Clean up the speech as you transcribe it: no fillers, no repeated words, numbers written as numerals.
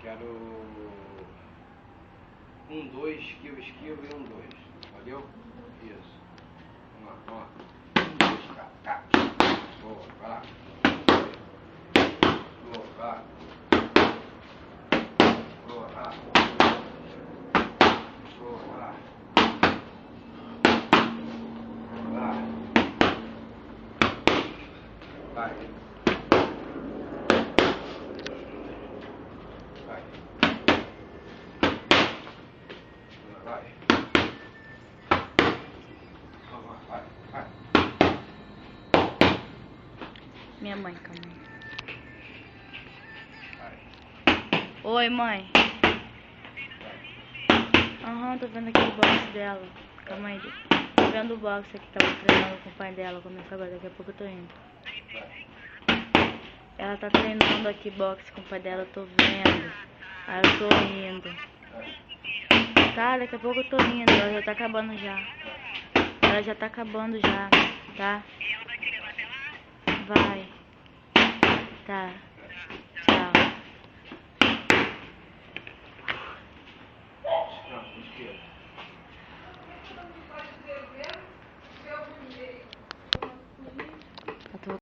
quero 1, 2, esquiva e 1, 2. Valeu? Isso. Vamos lá. 1, 2, cá. Boa, vai lá. Boa, vai lá. Boa, vai lá. Boa, vai lá. Vai lá. Vai. Vai. Vai. Vai. Minha mãe, calma aí. Vai. Oi, mãe. Aham, tô vendo aqui o box dela. Calma aí. Tô vendo o box aqui que ela tá treinando com o pai dela. Começa agora, daqui a pouco eu tô indo. Ela tá treinando aqui boxe com o pai dela, eu tô vendo. Aí eu tô indo. Tá, daqui a pouco eu tô indo. Ela já tá acabando já. Ela já tá acabando já, tá? Vai. Tá. Tchau. Não, esquerda.